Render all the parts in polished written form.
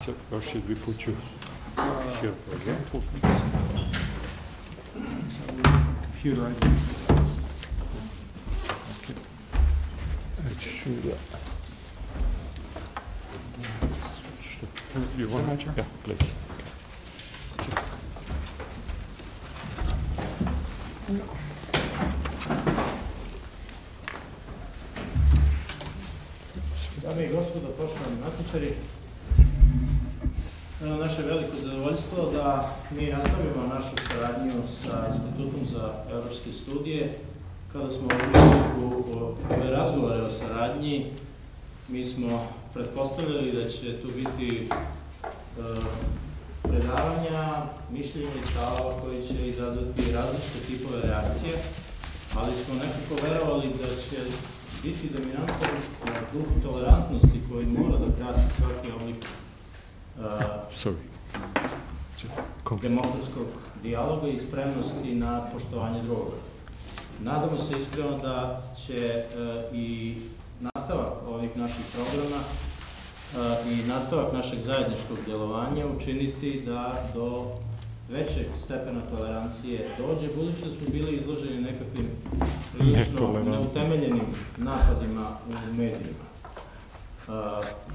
Or should we put you here for example? Computer, I think. Okay. I should. You want to? Yeah, please. Dame i gospodo, poštovani matičari, naše veliko zadovoljstvo da mi nastavimo našu saradnju sa Institutom za evropske studije. Kada smo ušli u ove razgovore o saradnji, mi smo pretpostavljali da će tu biti predavanja, mišljenja i stavova koji će izazvati različite tipove reakcije, ali smo nekako verovali da će biti dominantan duh tolerantnosti koji mora da krasi svaki oblik demokratskog dijaloga i spremnosti na poštovanje drugoga. Nadamo se iskreno da će i nastavak ovih naših programa i nastavak našeg zajedničkog djelovanja učiniti da do većeg stepena tolerancije dođe, budući da smo bili izloženi nekakvim prilično neutemeljenim napadima u medijima.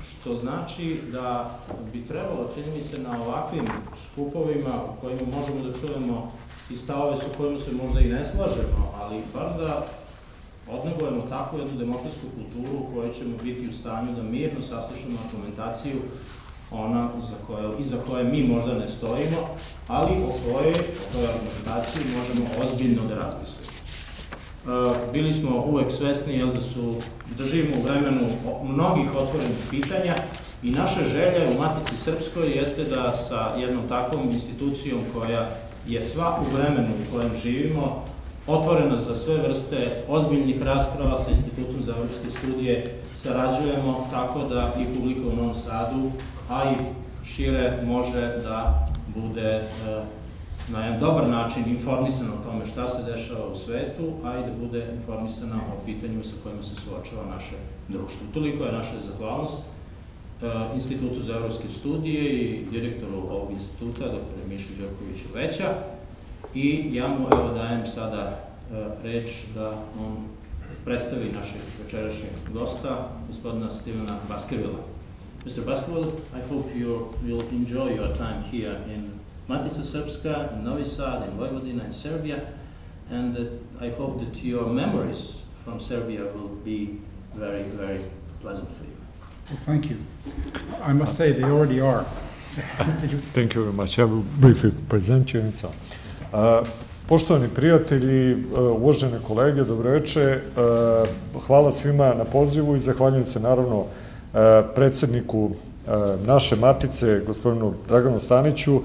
Što znači da bi trebalo, čini mi se, na ovakvim skupovima u kojima možemo da čujemo i stavove sa kojima se možda i ne slažemo, ali bar da odnegujemo takvu jednu demokratsku kulturu u kojoj ćemo biti u stanju da mirno saslušamo argumentaciju ona iza koje mi možda ne stojimo, ali o kojoj argumentaciji možemo ozbiljno da razmislimo. Bili smo uvek svesni da držimo u vremenu mnogih otvorenih pitanja i naša želja u Matici Srpskoj jeste da sa jednom takvom institucijom koja je sva u vremenu u kojem živimo, otvorena za sve vrste ozbiljnih rasprava sa Institutom za evropske studije, sarađujemo tako da i publika u Novom Sadu, a i šire može da bude na jedan dobar način informisana o tome šta se dešava u svetu, a i da bude informisana o pitanjima sa kojima se suočava naše društvo. Toliko je naša zahvalnost Institutu za evropske studije i direktoru ovog instituta, dr. Mišu Đorkoviću Veća, i ja mu dajem sada reč da on predstavi našeg večerašnjeg gosta, gospodina Stivena Baskervila. Mr. Baskervil, I hope you will enjoy your time here in Matica srpska, in Novi Sad, in Vojvodina, in Serbia, and I hope that your memories from Serbia will be very, very pleasant for you. Well, thank you. I must say they already are. Thank you very much. I will briefly present you and so. Poštovani prijatelji, uvažene kolege, dobroveče. Hvala svima na pozivu i zahvaljujem se naravno predsjedniku naše Matice, gospodinu Draganu Staniću,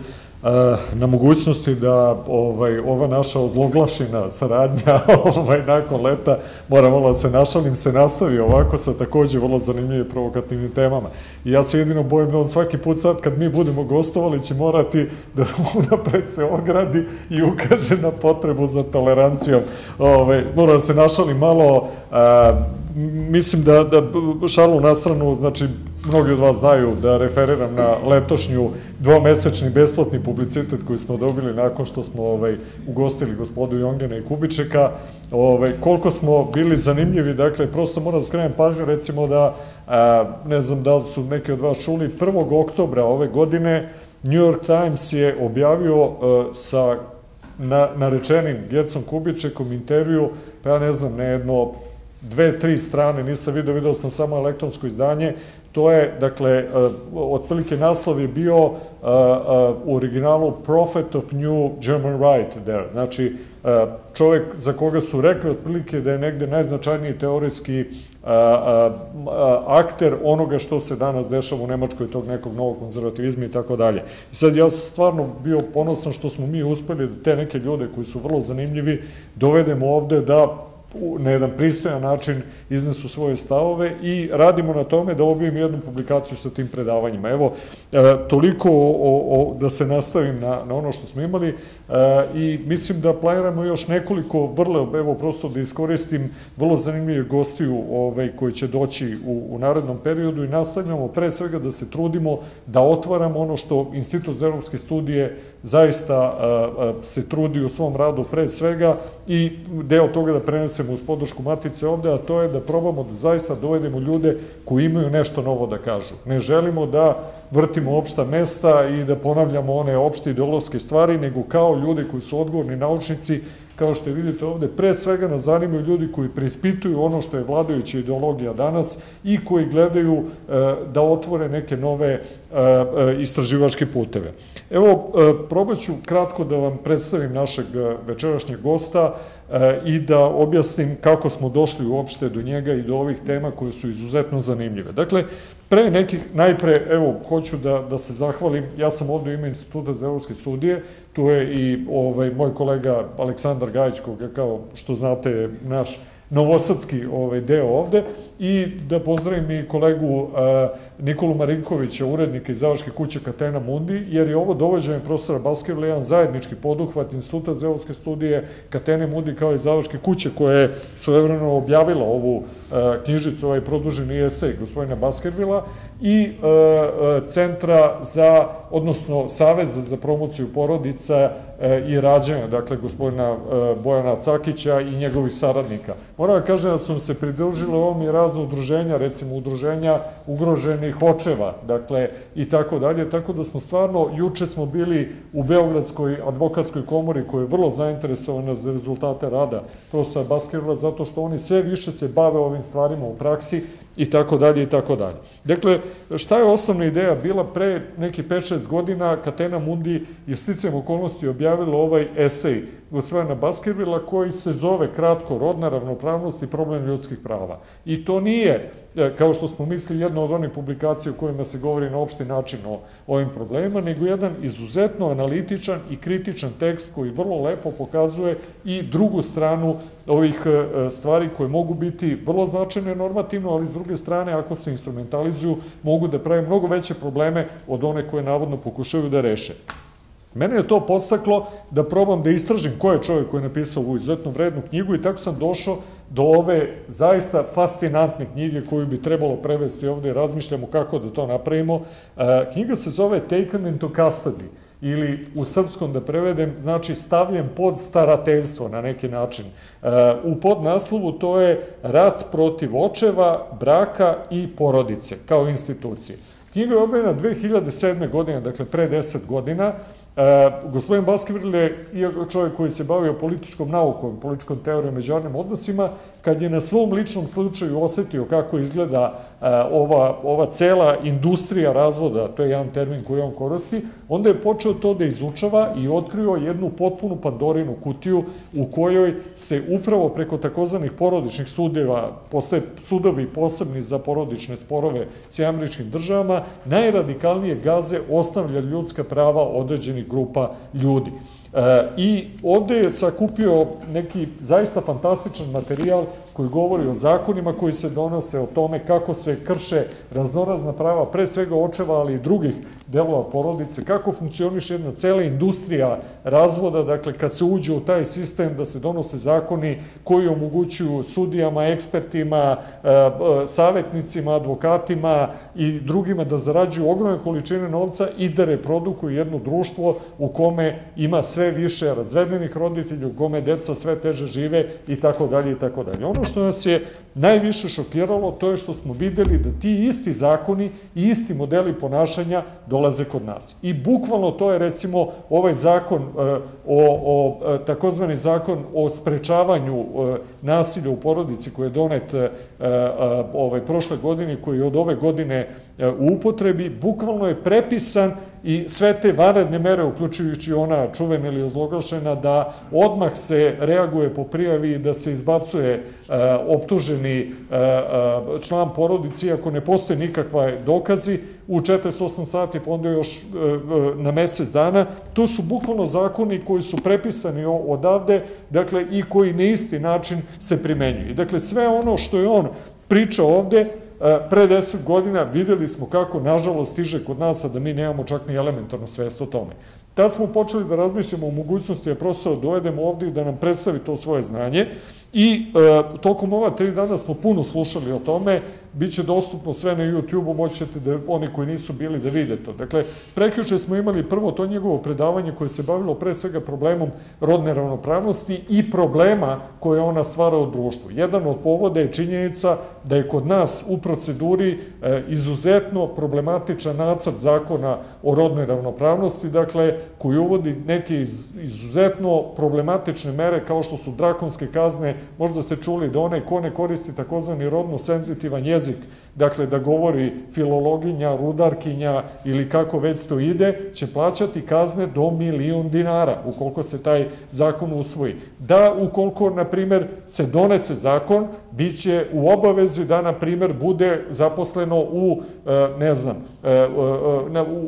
na mogućnosti da ova naša ozloglašena saradnja nakon leta, moram malo da se našalim, se nastavi ovako sa takođe vrlo zanimljivim i provokativnim temama. I ja se jedino bojim da on svaki put sad kad mi budemo gostovali će morati da unapred se ogradi i ukaže na potrebu za tolerancijom. Moram da se našalim malo, mislim da šalu na stranu, znači mnogi od vas znaju da referiram na letošnju dvomesečni besplatni publicitet koji smo dobili nakon što smo ugostili gospodu Jongena i Kubičeka. Koliko smo bili zanimljivi, dakle, prosto moram da skrenem pažnju, recimo da, ne znam da li su neki od vas čuli, 1. oktobra ove godine New York Times je objavio sa narečenim Gecom Kubičekom intervju, pa ja ne znam, ne jedno 2-3 strane, nisam video sam samo elektronsko izdanje. To je, dakle, otprilike naslov je bio u originalu Prophet of New German Right there. Znači, čovjek za koga su rekli otprilike da je negde najznačajniji teorijski akter onoga što se danas dešava u Nemačkoj, tog nekog novog konzervativizma i tako dalje. I sad ja sam stvarno bio ponosan što smo mi uspeli da te neke ljude koji su vrlo zanimljivi dovedemo ovde da na jedan pristojan način iznesu svoje stavove i radimo na tome da objavim jednu publikaciju sa tim predavanjima. Evo, toliko da se nastavim na ono što smo imali i mislim da planiramo još nekoliko vrlo, evo prosto da iskoristim vrlo zanimljive gostiju koji će doći u narednom periodu i nastavljamo pre svega da se trudimo da otvaramo ono što Institut za evropske studije zaista se trudi u svom radu pre svega i deo toga da prenesemo uz podršku Matice ovde, a to je da probamo da zaista dovedemo ljude koji imaju nešto novo da kažu. Ne želimo da vrtimo opšta mesta i da ponavljamo one opšte ideološke stvari, nego kao ljude koji su odgovorni naučnici, kao što vidite ovde, pre svega nas zanimaju ljudi koji preispituju ono što je vladajuća ideologija danas i koji gledaju da otvore neke nove istraživačke puteve. Evo, probat ću kratko da vam predstavim našeg večerašnjeg gosta i da objasnim kako smo došli uopšte do njega i do ovih tema koje su izuzetno zanimljive. Dakle, pre nekih, najpre, evo, hoću da se zahvalim, ja sam ovde u ime Instituta za evropske studije, tu je i moj kolega Aleksandar Gajić, koga kao što znate naš novosadski deo ovde, i da pozdravim i kolegu Nikolu Marinkovića, urednika izdavačke kuće Catena Mundi, jer je ovo dovođenje profesora Baskervila jedan zajednički poduhvat Instituta za evropske studije, Catene Mundi kao izdavačke kuće koja je svojevremeno objavila ovu knjižicu, ovaj produženi esej gospodina Baskervila i Centra za, odnosno Saveza za promociju porodica i rađanja, dakle gospodina Bojana Cakića i njegovih saradnika. Moram da kažem da su se pridružile ovom i razne udruženja, recimo udruženja ugroženih očeva, dakle i tako dalje, tako da smo stvarno, juče smo bili u Beogradskoj advokatskoj komori koja je vrlo zainteresovana za rezultate rada profesora Baskervila, zato što oni sve više se bave ovim stvarima u praksi i tako dalje i tako dalje. Dakle, šta je osnovna ideja bila pre neki 5-6 godina, Catena Mundi je sticajem okolnosti objavila ovaj esej gospodina Baskervila koji se zove kratko Rodna ravnopravnost i problem ljudskih prava. I to nije, kao što smo mislili, jedna od onih publikacija u kojima se govori na opšti način o ovim problemima, nego jedan izuzetno analitičan i kritičan tekst koji vrlo lepo pokazuje i drugu stranu ovih stvari koje mogu biti vrlo značajne normativno, ali s druge strane, ako se instrumentalizuju, mogu da prave mnogo veće probleme od one koje navodno pokušaju da reše. Mene je to podstaklo da probam da istražim ko je čovjek koji je napisao ovu izuzetno vrednu knjigu i tako sam došao do ove zaista fascinantne knjige koju bi trebalo prevesti ovde i razmišljamo kako da to napravimo. Knjiga se zove Taken into Custody ili u srpskom da prevedem znači stavljen pod starateljstvo na neki način. U podnaslovu to je Rat protiv očeva, braka i porodice kao institucije. Knjiga je objavljena 2007. godine, dakle pre 10 godina. Gospodin Baskervil je čovjek koji se bavio političkom naukom, političkom teorijom, međunarodnim odnosima, kad je na svom ličnom slučaju osetio kako izgleda ova cela industrija razvoda, to je jedan termin koji on koristi, onda je počeo to da izučava i otkrio jednu potpunu Pandorinu kutiju u kojoj se upravo preko takozvanih porodičnih sudeva, postoje sudovi posebni za porodične sporove s američkim državama, najradikalnije gaze osnovlja ljudska prava određenih grupa ljudi. I ovde je sakupio neki zaista fantastičan materijal koji govori o zakonima koji se donose, o tome kako se krše raznorazna prava, pre svega očeva, ali i drugih delova porodice, kako funkcioniše jedna cela industrija razvoda, dakle kad se uđe u taj sistem da se donose zakoni koji omogućuju sudijama, ekspertima, savetnicima, advokatima i drugima da zarađuju ogromne količine novca i da reprodukuju jedno društvo u kome ima sve više razvedenih roditelja, u kome deca sve teže žive i tako dalje i tako dalje. Ono što nas je najviše šokiralo, to je što smo videli da ti isti zakoni i isti modeli ponašanja dolaze kod nas. I bukvalno to je recimo ovaj zakon, takozvani zakon o sprečavanju nasilja u porodici koji je donet prošle godine, koji je od ove godine u upotrebi, bukvalno je prepisan i sve te vanredne mere, uključujući ona čuvena ili ozloglašena, da odmah se reaguje po prijavi i da se izbacuje optuženi propisani član porodici, iako ne postoje nikakva dokazi, u 48 sati, pa onda još na mesec dana. To su bukvalno zakoni koji su prepisani odavde, dakle, i koji na isti način se primenjuju. Dakle, sve ono što je on pričao ovde, pre 10 godina videli smo kako, nažalost, stiže kod nas, a da mi nemamo čak ni elementarnu svest o tome. Tad smo počeli da razmišljamo o mogućnosti da profesora dovedemo ovde i da nam predstavi to svoje znanje i tokom ova 3 dana smo puno slušali o tome, bit će dostupno sve na YouTube-u, moćete da oni koji nisu bili da vide to. Dakle, prekjuče smo imali prvo to njegovo predavanje koje se bavilo pre svega problemom rodne ravnopravnosti i problema koje ona stvara u društvu. Jedan od povoda je činjenica da je kod nas u proceduri izuzetno problematičan nacrt zakona o rodnoj ravnopravnosti, dakle, koji uvodi neke izuzetno problematične mere kao što su drakonske kazne. Možda ste čuli da onaj ko ne koristi takozvani rodno senzitivan jezik, dakle da govori filologinja, rudarkinja ili kako već to ide, će plaćati kazne do 1.000.000 dinara ukoliko se taj zakon usvoji. Da, ukoliko, na primer, se donese zakon, bit će u obavezi da, na primer, bude zaposleno u, ne znam,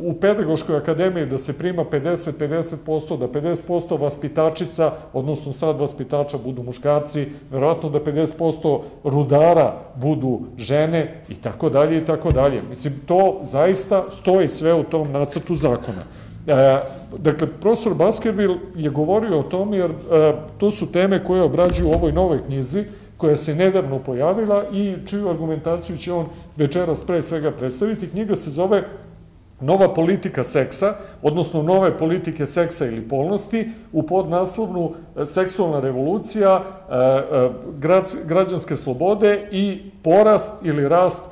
u pedagoškoj akademiji da se prima 50%, da 50% vaspitačica, odnosno sad vaspitača budu muškarci, verovatno da 50% rudara budu žene i tako dalje i tako dalje. Mislim, to zaista stoji sve u tom nacrtu zakona. Dakle, profesor Baskervil je govorio o tome jer to su teme koje obrađuju u ovoj novoj knjizi koja se nedavno pojavila i čiju argumentaciju će on večeras pre svega predstaviti. Knjiga se zove Nova politika seksa, odnosno nove politike seksa ili polnosti, u podnaslovnu seksualna revolucija, građanske slobode i porast ili rast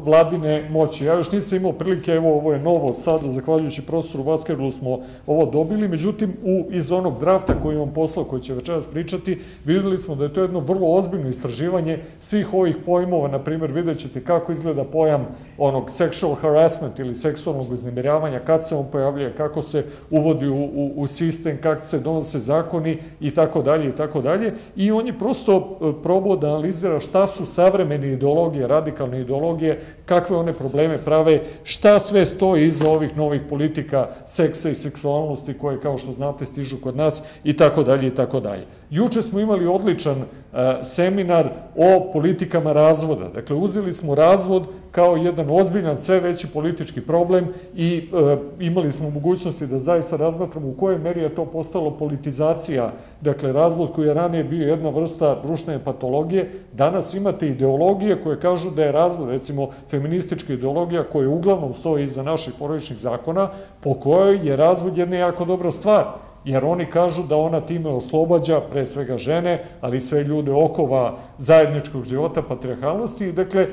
vladine moći. Ja još nisam imao prilike, evo ovo je novo sada, zahvaljujući profesoru Baskervilu smo ovo dobili, međutim iz onog drafta koji imam poslao, koji će večeras pričati, videli smo da je to jedno vrlo ozbiljno istraživanje svih ovih pojmova, na primjer vidjet ćete kako izgleda pojam onog sexual harassment ili seksualnog uznemiravanja, kad se on pojavljuje, kako se uvodi u sistem, kako se donose zakoni i tako dalje i tako dalje. I on je prosto probao da analizira šta su savremene ideologije, radikalne ideologije, kakve one probleme prave, šta sve stoji iza ovih novih politika seksa i seksualnosti koje, kao što znate, stižu kod nas i tako dalje i tako dalje. Juče smo imali odličan seminar o politikama razvoda. Dakle, uzeli smo razvod kao jedan ozbiljan, sve veći politički problem i imali smo mogućnosti da zaista razmatramo u kojoj meri je to postalo politizacija. Dakle, razvod koji je ranije bio jedna vrsta društvene patologije, danas imate ideologije koje kažu da je razvod, recimo feministička ideologija koja uglavnom stoji iza naših porodičnih zakona, po kojoj je razvod jedna jako dobra stvar. Jer oni kažu da ona time oslobađa pre svega žene, ali i sve ljude okova zajedničkog života, patrijarhalnosti, dakle,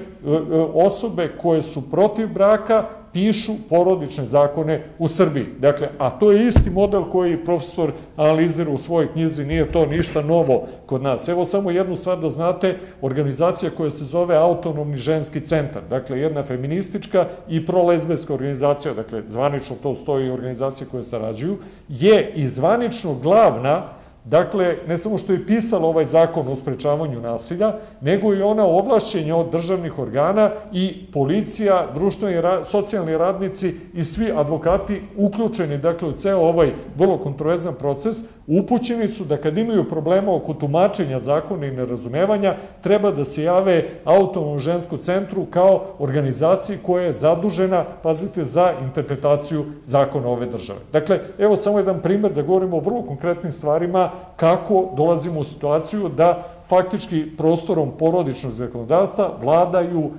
osobe koje su protiv braka pišu porodične zakone u Srbiji. Dakle, a to je isti model koji profesor analizira u svojoj knjizi, nije to ništa novo kod nas. Evo samo jednu stvar da znate, organizacija koja se zove Autonomni ženski centar, dakle jedna feministička i prolezbijska organizacija, dakle zvanično to stoji organizacije koje sarađuju, je i zvanično glavna, dakle, ne samo što je pisala ovaj zakon o sprečavanju nasilja, nego i ona ovlašćenja od državnih organa i policija, društveni, socijalni radnici i svi advokati uključeni, dakle, u ceo ovaj vrlo kontroverzan proces, upućeni su da kad imaju problema oko tumačenja zakona i nerazumevanja, treba da se jave Autonomnom ženskom centru kao organizaciji koja je zadužena, pazite, za interpretaciju zakona ove države. Dakle, evo samo jedan primer da govorimo o vrlo konkretnim stvarima kako dolazimo u situaciju da faktički prostorom porodičnog zakonodavstva vladaju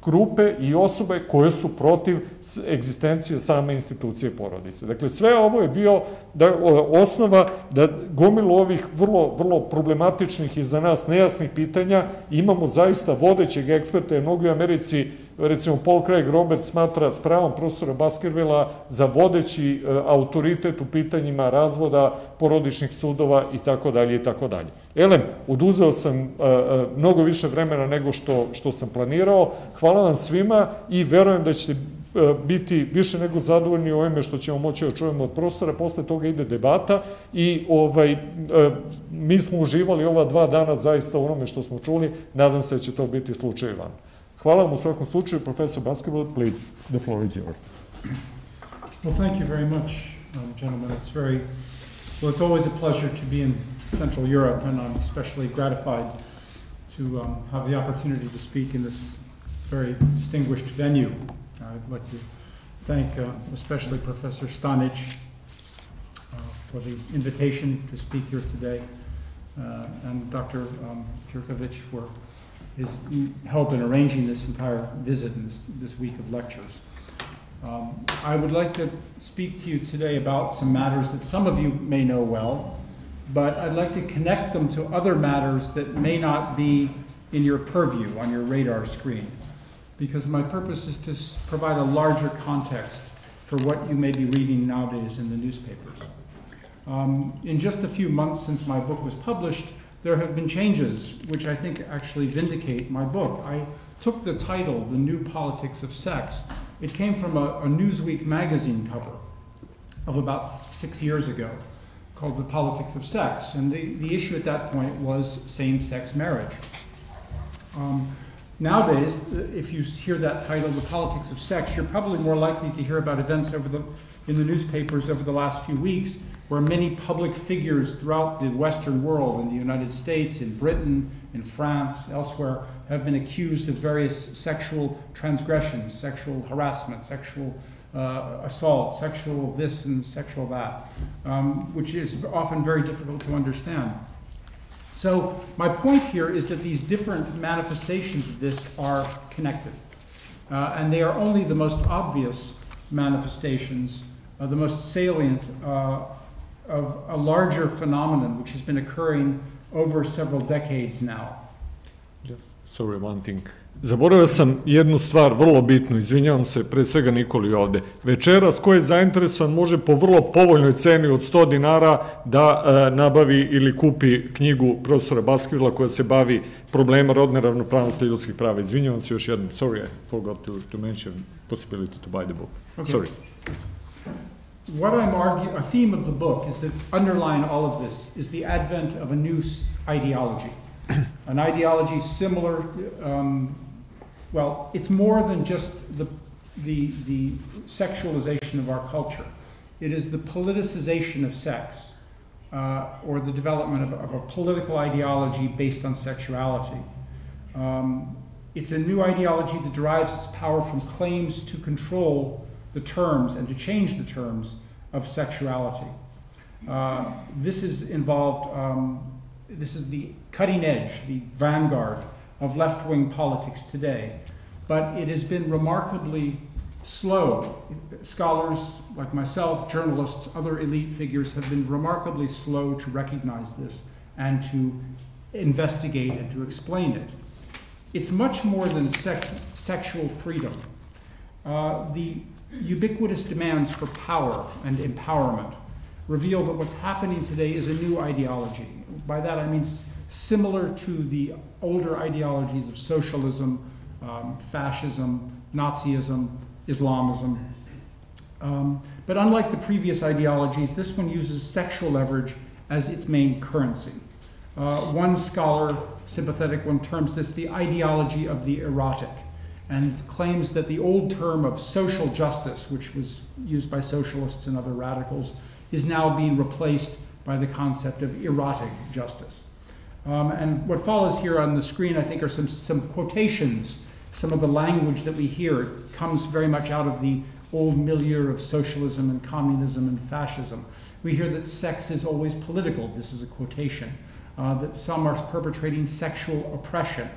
grupe i osobe koje su protiv egzistencije same institucije porodice. Dakle, sve ovo je bio osnova da gomilu ovih vrlo problematičnih i za nas nejasnih pitanja imamo zaista vodećeg eksperta, jer mnogi u Americi, recimo Paul Craig Roberts smatra s pravom profesora Baskervila za vodeći autoritet u pitanjima razvoda, porodičnih sudova i tako dalje i tako dalje. Elem, oduzeo sam mnogo više vremena nego što sam planirao. Hvala vam svima i verujem da ćete biti više nego zadovoljni ovime što ćemo moći da čujemo od profesora, posle toga ide debata i mi smo uživali ova 2 dana zaista u onome što smo čuli, nadam se da će to biti slučaj i vam. Hvala vam u svakom slučaju, profesor Baskervil, please, the floor is yours. Well, thank you very much, gentlemen. It's always a pleasure to be in Central Europe, and I'm especially gratified to have the opportunity to speak in this very distinguished venue. I'd like to thank especially Professor Stanic for the invitation to speak here today, and Dr. Jurkovic for his help in arranging this entire visit and this week of lectures. I would like to speak to you today about some matters that some of you may know well, but I'd like to connect them to other matters that may not be in your purview, on your radar screen, because my purpose is to provide a larger context for what you may be reading nowadays in the newspapers. In just a few months since my book was published, there have been changes which I think actually vindicate my book. I took the title, The New Politics of Sex. It came from a Newsweek magazine cover of about 6 years ago called The Politics of Sex, and the issue at that point was same-sex marriage. Nowadays, if you hear that title, The Politics of Sex, you're probably more likely to hear about events in the newspapers over the last few weeks where many public figures throughout the Western world, in the United States, in Britain, in France, elsewhere, have been accused of various sexual transgressions, sexual harassment, sexual assault, sexual this and sexual that, which is often very difficult to understand. So my point here is that these different manifestations of this are connected. And they are only the most obvious manifestations, the most salient of a larger phenomenon which has been occurring over several decades now. Just, sorry, one thing. Zaboravio sam jednu stvar, vrlo bitnu, izvinjavam se, pre svega Nikoli ovde. Večeras, ko je zainteresovan, može po vrlo povoljnoj ceni od 100 dinara da nabavi ili kupi knjigu profesora Baskervila koja se bavi problema rodne ravnopravnosti i ljudskih prava. Izvinjavam se još jednom. Sorry, I forgot to mention possibility to buy the book. Okay. Sorry. What I'm arguing, a theme of the book is that underlying all of this is the advent of a new ideology. An ideology similar, well, it's more than just the sexualization of our culture. It is the politicization of sex, or the development of a political ideology based on sexuality. It's a new ideology that derives its power from claims to control the terms and to change the terms of sexuality. This is involved, this is the cutting edge, the vanguard of left-wing politics today, but it has been remarkably slow. Scholars like myself, journalists, other elite figures have been remarkably slow to recognize this and to investigate and to explain it. It's much more than sexual freedom. The ubiquitous demands for power and empowerment reveal that what's happening today is a new ideology. By that I mean similar to the older ideologies of socialism, fascism, Nazism, Islamism. But unlike the previous ideologies, this one uses sexual leverage as its main currency. One scholar, sympathetic one, terms this the ideology of the erotic, and claims that the old term of social justice, which was used by socialists and other radicals, is now being replaced by the concept of erotic justice. And what follows here on the screen, I think, are some quotations. Some of the language that we hear comes very much out of the old milieu of socialism and communism and fascism. We hear that sex is always political. This is a quotation. That some are perpetrating sexual oppression,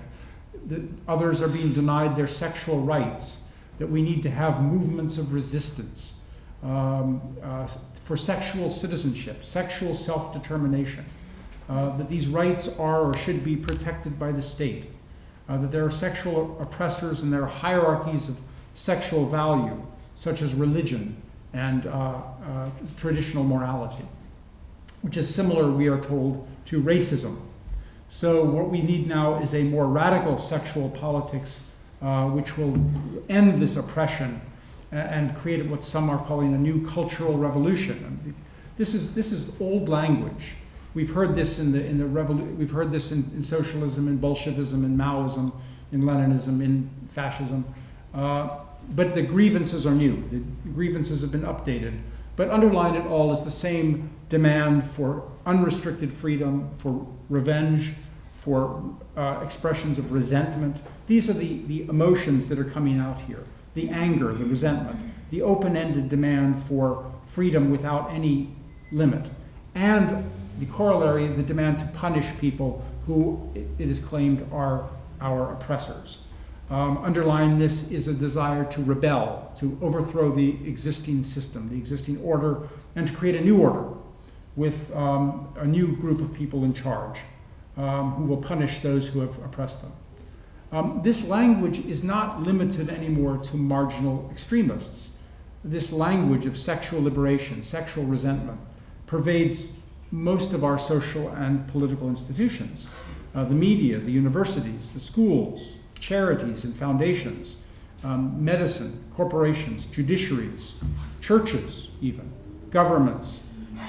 that others are being denied their sexual rights, that we need to have movements of resistance for sexual citizenship, sexual self-determination, that these rights are or should be protected by the state, that there are sexual oppressors and there are hierarchies of sexual value, such as religion and traditional morality, which is similar, we are told, to racism. So what we need now is a more radical sexual politics which will end this oppression and created what some are calling a new cultural revolution. This is old language. We've heard this we've heard this in socialism, in Bolshevism, in Maoism, in Leninism, in fascism. But the grievances are new. The grievances have been updated. But underlying it all is the same demand for unrestricted freedom, for revenge, for expressions of resentment. These are the emotions that are coming out here. The anger, the resentment, the open-ended demand for freedom without any limit, and the corollary, the demand to punish people who it is claimed are our oppressors. Underlying this is a desire to rebel, to overthrow the existing system, the existing order, and to create a new order with a new group of people in charge who will punish those who have oppressed them. This language is not limited anymore to marginal extremists. This language of sexual liberation, sexual resentment, pervades most of our social and political institutions. The media, the universities, the schools, charities and foundations, medicine, corporations, judiciaries, churches even, governments,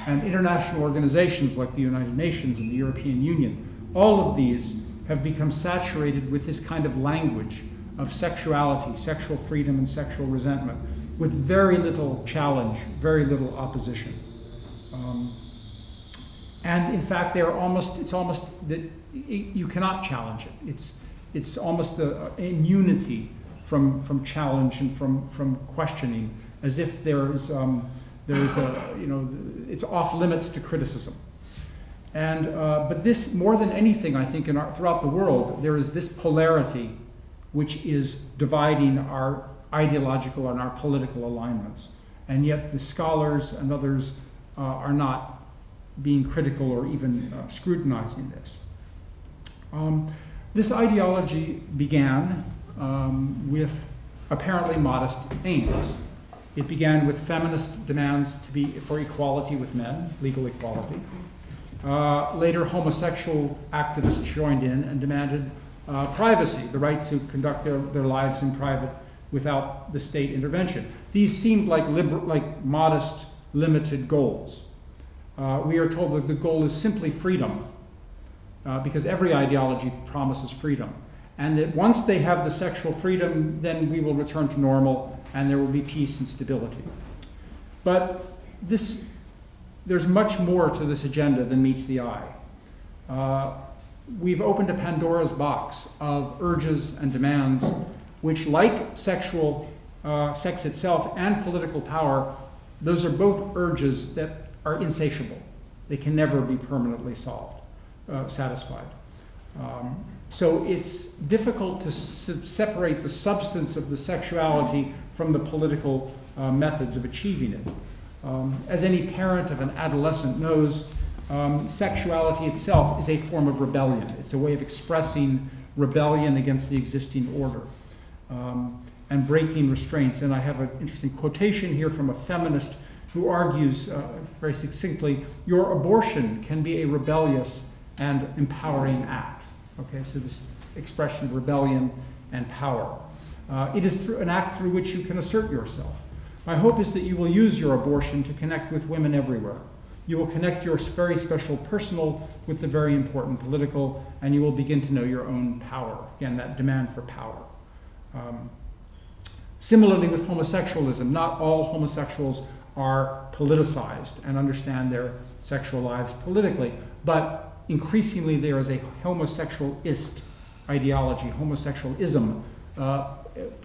and international organizations like the United Nations and the European Union. All of these have become saturated with this kind of language of sexuality, sexual freedom, and sexual resentment, with very little challenge, very little opposition. And in fact, it's almost that you cannot challenge it. It's almost an immunity from challenge and from questioning, as if it's off limits to criticism. And but this, more than anything, I think, throughout the world, there is this polarity which is dividing our ideological and our political alignments. And yet the scholars and others are not being critical or even scrutinizing this. This ideology began with apparently modest aims. It began with feminist demands for equality with men, legal equality. Later, homosexual activists joined in and demanded privacy, the right to conduct their lives in private without the state intervention. These seemed like modest, limited goals. We are told that the goal is simply freedom, because every ideology promises freedom. And that once they have the sexual freedom, then we will return to normal and there will be peace and stability. But there's much more to this agenda than meets the eye. We've opened a Pandora's box of urges and demands which, like sex itself and political power, those are both urges that are insatiable. They can never be permanently satisfied. So it's difficult to separate the substance of the sexuality from the political methods of achieving it. As any parent of an adolescent knows, sexuality itself is a form of rebellion. It's a way of expressing rebellion against the existing order and breaking restraints. And I have an interesting quotation here from a feminist who argues very succinctly, your abortion can be a rebellious and empowering act. Okay, so this expression of rebellion and power. It is an act through which you can assert yourself. My hope is that you will use your abortion to connect with women everywhere. You will connect your very special personal with the very important political, and you will begin to know your own power. Again, that demand for power. Similarly with homosexualism, not all homosexuals are politicized and understand their sexual lives politically, but increasingly there is a homosexualist ideology, homosexualism,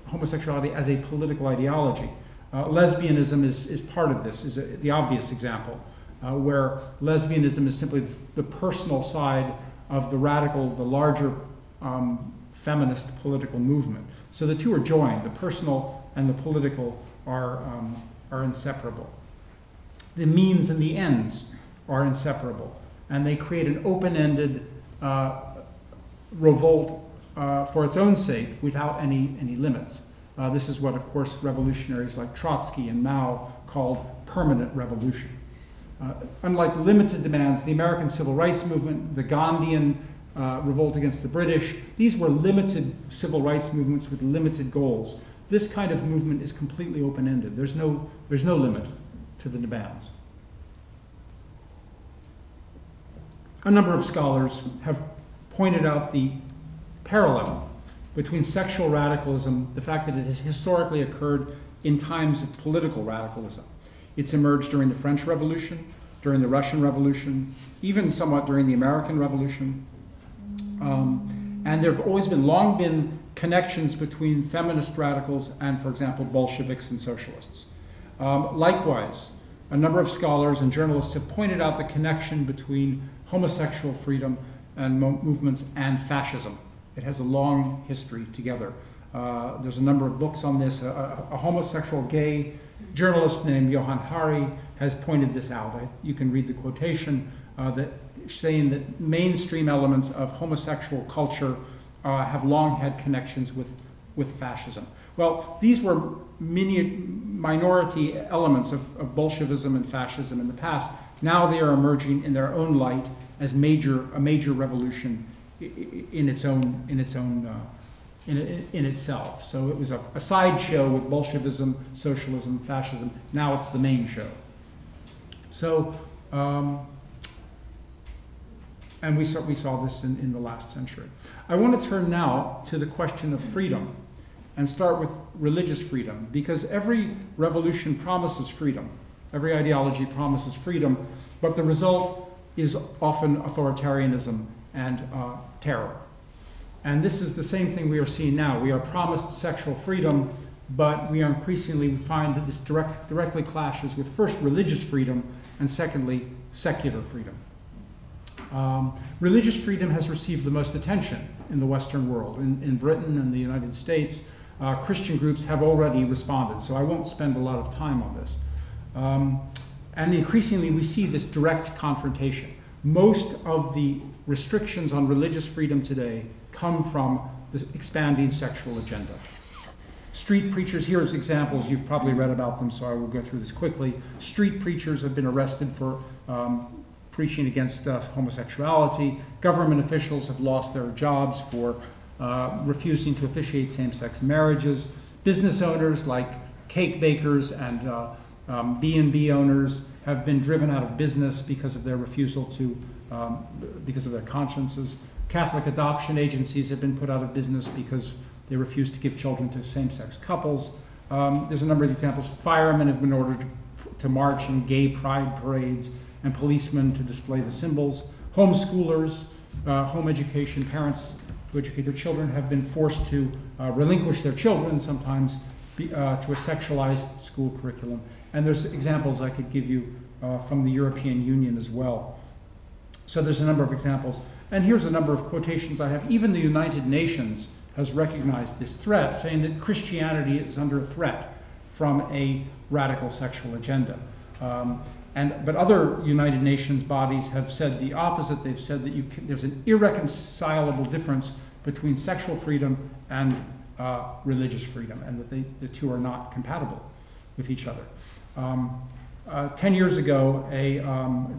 homosexuality as a political ideology. Lesbianism is part of this, is the obvious example, where lesbianism is simply the personal side of the radical, the larger feminist political movement. So the two are joined, the personal and the political are inseparable. The means and the ends are inseparable, and they create an open-ended revolt for its own sake without any limits. This is what, of course, revolutionaries like Trotsky and Mao called permanent revolution. Unlike limited demands, the American Civil Rights Movement, the Gandhian revolt against the British, these were limited civil rights movements with limited goals. this kind of movement is completely open-ended. There's no limit to the demands. A number of scholars have pointed out the parallel between sexual radicalism, the fact that it has historically occurred in times of political radicalism. It's emerged during the French Revolution, during the Russian Revolution, even somewhat during the American Revolution. And there have always long been connections between feminist radicals and, for example, Bolsheviks and socialists. Likewise, a number of scholars and journalists have pointed out the connection between homosexual freedom and movements and fascism. It has a long history together. There's a number of books on this. A homosexual gay journalist named Johann Hari has pointed this out. You can read the quotation saying that mainstream elements of homosexual culture have long had connections with fascism. Well, these were minority elements of Bolshevism and fascism in the past. Now they are emerging in their own light as a major revolution in itself. So it was a sideshow with Bolshevism, socialism, fascism. Now it's the main show. So, and we saw this in the last century. I want to turn now to the question of freedom and start with religious freedom, because every revolution promises freedom. Every ideology promises freedom, but the result is often authoritarianism and terror. And this is the same thing we are seeing now. We are promised sexual freedom, but we find that this directly clashes with, first, religious freedom, and secondly, secular freedom. Religious freedom has received the most attention in the Western world. In Britain and the United States, Christian groups have already responded, so I won't spend a lot of time on this. And increasingly, we see this direct confrontation. Most of the restrictions on religious freedom today come from the expanding sexual agenda. Street preachers, here's examples, you've probably read about them, so I will go through this quickly. Street preachers have been arrested for preaching against homosexuality. Government officials have lost their jobs for refusing to officiate same-sex marriages. Business owners like cake bakers and B&B owners have been driven out of business because of their refusal to, because of their consciences. Catholic adoption agencies have been put out of business because they refuse to give children to same-sex couples. There's a number of examples. Firemen have been ordered to march in gay pride parades, and policemen to display the symbols. Homeschoolers, home education, parents who educate their children have been forced to relinquish their children, sometimes to a sexualized school curriculum. And there's examples I could give you from the European Union as well. So there's a number of examples. And here's a number of quotations I have. Even the United Nations has recognized this threat, saying that Christianity is under a threat from a radical sexual agenda. But other United Nations bodies have said the opposite. They've said that there's an irreconcilable difference between sexual freedom and religious freedom, and that the two are not compatible with each other. 10 years ago,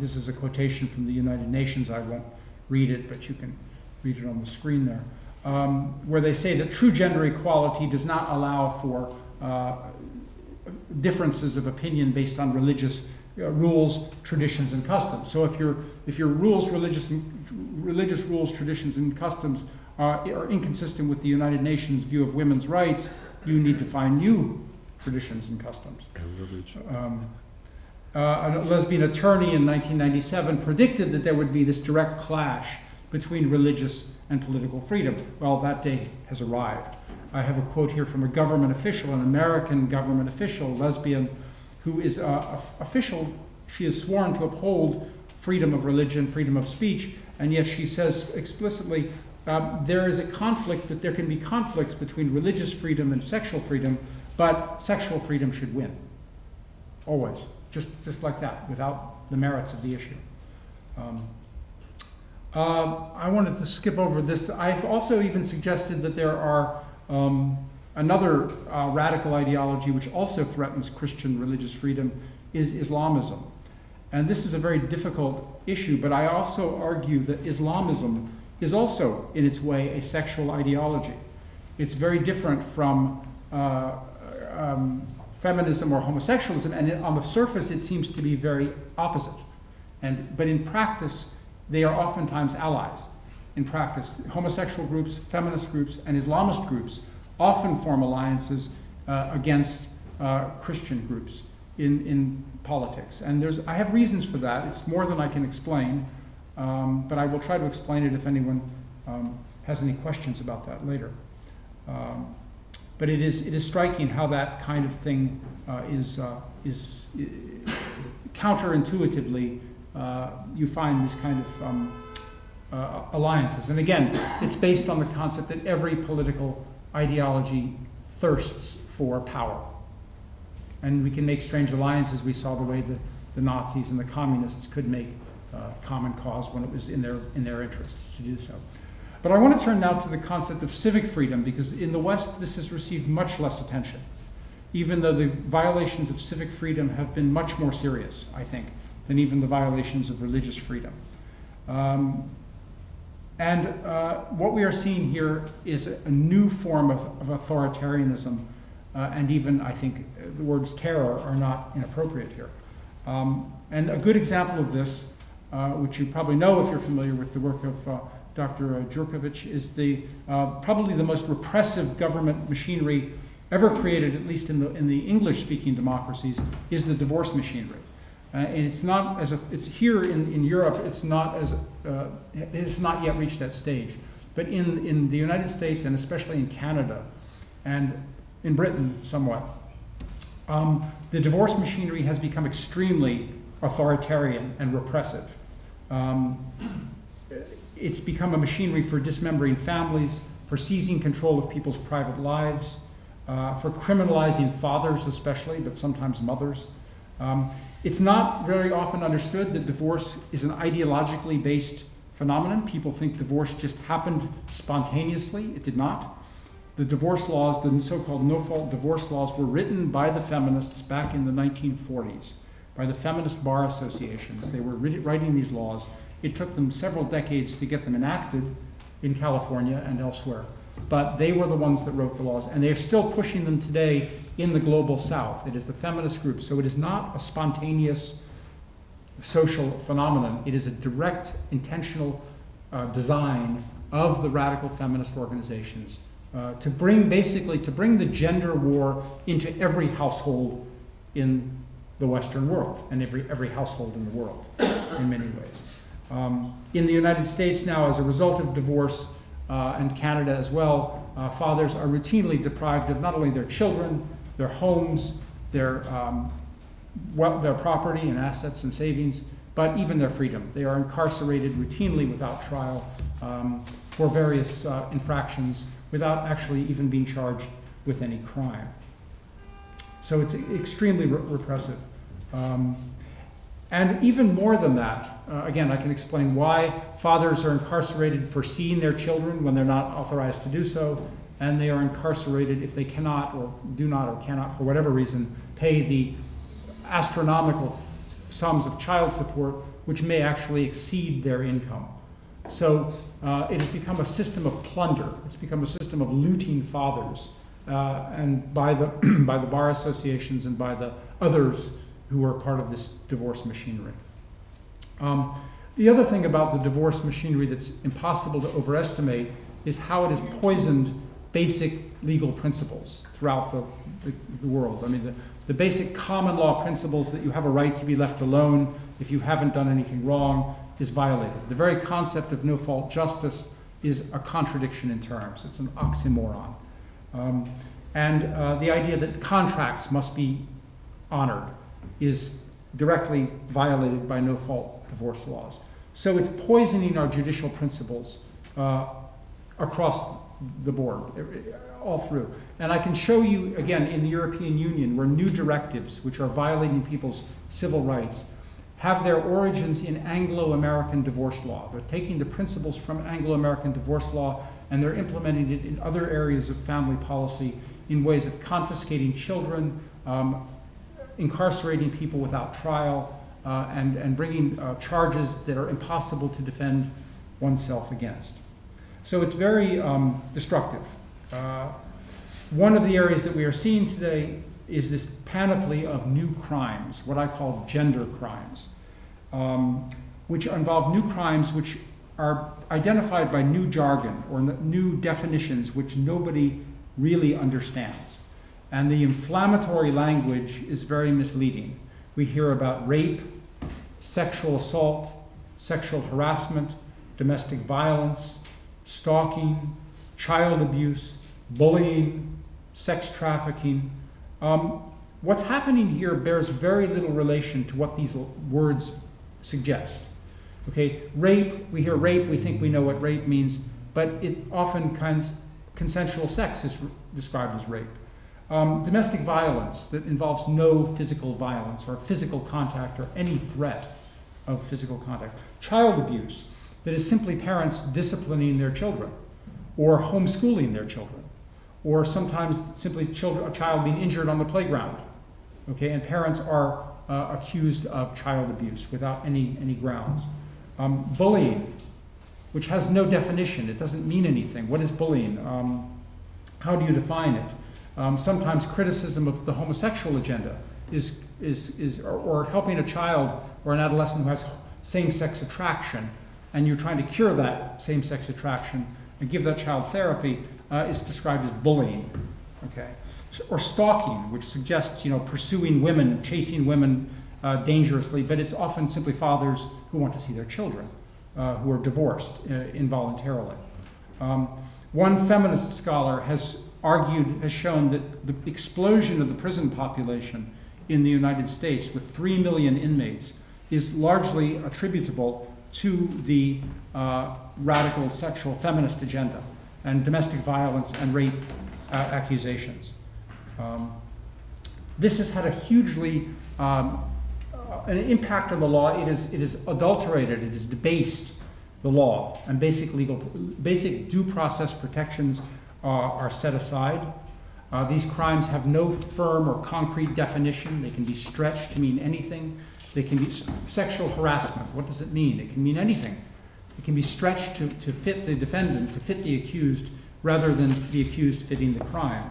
this is a quotation from the United Nations. I won't read it, but you can read it on the screen there, where they say that true gender equality does not allow for differences of opinion based on religious rules, traditions, and customs. So if your rules, religious rules, traditions, and customs are inconsistent with the United Nations' view of women's rights, you need to find new traditions and customs. A lesbian attorney in 1997 predicted that there would be this direct clash between religious and political freedom. Well, that day has arrived. I have a quote here from a government official, an American government official, lesbian, who is official. She is sworn to uphold freedom of religion, freedom of speech, and yet she says explicitly there is a conflict, that there can be conflicts between religious freedom and sexual freedom, but sexual freedom should win. Always. Just like that, without the merits of the issue. I wanted to skip over this. I've also even suggested that there are another radical ideology which also threatens Christian religious freedom is Islamism. And this is a very difficult issue, but I also argue that Islamism is also, in its way, a sexual ideology. It's very different from feminism or homosexualism, and on the surface it seems to be very opposite. But in practice, they are oftentimes allies. In practice, homosexual groups, feminist groups, and Islamist groups often form alliances against Christian groups in politics. And I have reasons for that. It's more than I can explain, but I will try to explain it if anyone has any questions about that later. But it is striking how that kind of thing is counterintuitively you find this kind of alliances. And again, it's based on the concept that every political ideology thirsts for power. And we can make strange alliances. We saw the way the Nazis and the communists could make common cause when it was in their interests to do so. But I want to turn now to the concept of civic freedom, because in the West this has received much less attention, even though the violations of civic freedom have been much more serious, I think, than even the violations of religious freedom. What we are seeing here is a new form of authoritarianism, and even, I think, the words terror are not inappropriate here. And a good example of this, which you probably know if you're familiar with the work of Dr. Jurkovic, is probably the most repressive government machinery ever created, at least in the English-speaking democracies, is the divorce machinery. And it's not it's here in Europe. It's not yet reached that stage. But in the United States, and especially in Canada, and in Britain somewhat, the divorce machinery has become extremely authoritarian and repressive. It's become a machinery for dismembering families, for seizing control of people's private lives, for criminalizing fathers especially, but sometimes mothers. It's not very often understood that divorce is an ideologically based phenomenon. People think divorce just happened spontaneously. It did not. The divorce laws, the so-called no-fault divorce laws, were written by the feminists back in the 1940s, by the feminist bar associations. They were writing these laws. It took them several decades to get them enacted in California and elsewhere. But they were the ones that wrote the laws, and they are still pushing them today in the global South. It is the feminist group, so it is not a spontaneous social phenomenon. It is a direct, intentional design of the radical feminist organizations to bring the gender war into every household in the Western world, and every household in the world in many ways. In the United States now, as a result of divorce, and Canada as well, fathers are routinely deprived of not only their children, their homes, their property and assets and savings, but even their freedom. They are incarcerated routinely without trial for various infractions without actually even being charged with any crime. So it's extremely repressive. And even more than that, again, I can explain why fathers are incarcerated for seeing their children when they're not authorized to do so, and they are incarcerated if they cannot or do not or cannot, for whatever reason, pay the astronomical sums of child support, which may actually exceed their income. So it has become a system of plunder. It's become a system of looting fathers, and by the by the bar associations and by the others who are part of this divorce machinery. The other thing about the divorce machinery that's impossible to overestimate is how it has poisoned basic legal principles throughout the world. I mean, the basic common law principles that you have a right to be left alone if you haven't done anything wrong is violated. The very concept of no-fault justice is a contradiction in terms. It's an oxymoron. The idea that contracts must be honored is directly violated by no-fault divorce laws. So it's poisoning our judicial principles across the board, all through. And I can show you, again, in the European Union, where new directives, which are violating people's civil rights, have their origins in Anglo-American divorce law. They're taking the principles from Anglo-American divorce law and they're implementing it in other areas of family policy in ways of confiscating children, incarcerating people without trial, and bringing charges that are impossible to defend oneself against. So it's very destructive. One of the areas that we are seeing today is this panoply of new crimes, what I call gender crimes, which involve new crimes which are identified by new jargon or new definitions which nobody really understands. And the inflammatory language is very misleading. We hear about rape, sexual assault, sexual harassment, domestic violence, stalking, child abuse, bullying, sex trafficking. What's happening here bears very little relation to what these words suggest. Okay, rape, we hear rape, we think we know what rape means, but it often consensual sex is described as rape. Domestic violence that involves no physical violence or physical contact or any threat of physical contact. Child abuse that is simply parents disciplining their children or homeschooling their children, or sometimes simply a child being injured on the playground, okay, and parents are accused of child abuse without any grounds. Bullying, which has no definition, it doesn't mean anything. What is bullying? How do you define it? Sometimes criticism of the homosexual agenda or helping a child or an adolescent who has same-sex attraction, and you're trying to cure that same-sex attraction and give that child therapy, is described as bullying, okay? Or stalking, which suggests, pursuing women, chasing women dangerously, but it's often simply fathers who want to see their children, who are divorced involuntarily. One feminist scholar has shown that the explosion of the prison population in the United States with 3 million inmates is largely attributable to the radical sexual feminist agenda and domestic violence and rape accusations. This has had a hugely an impact on the law. It is adulterated, it is debased the law, and basic due process protections are set aside. These crimes have no firm or concrete definition. They can be stretched to mean anything. They can be sexual harassment. What does it mean? It can mean anything. It can be stretched to fit the defendant, to fit the accused, rather than the accused fitting the crime.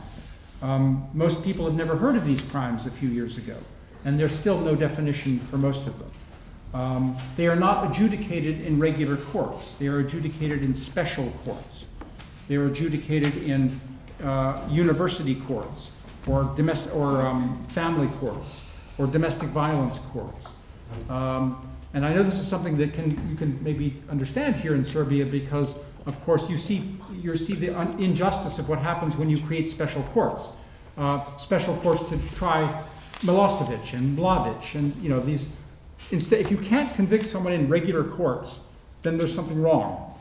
Most people have never heard of these crimes a few years ago, and there's still no definition for most of them. They are not adjudicated in regular courts. They are adjudicated in special courts. They are adjudicated in university courts, or family courts, or domestic violence courts. And I know this is something that you can maybe understand here in Serbia, because of course you see the injustice of what happens when you create special courts. Special courts to try Milosevic and Mladic, and these. Instead, if you can't convict someone in regular courts, then there's something wrong.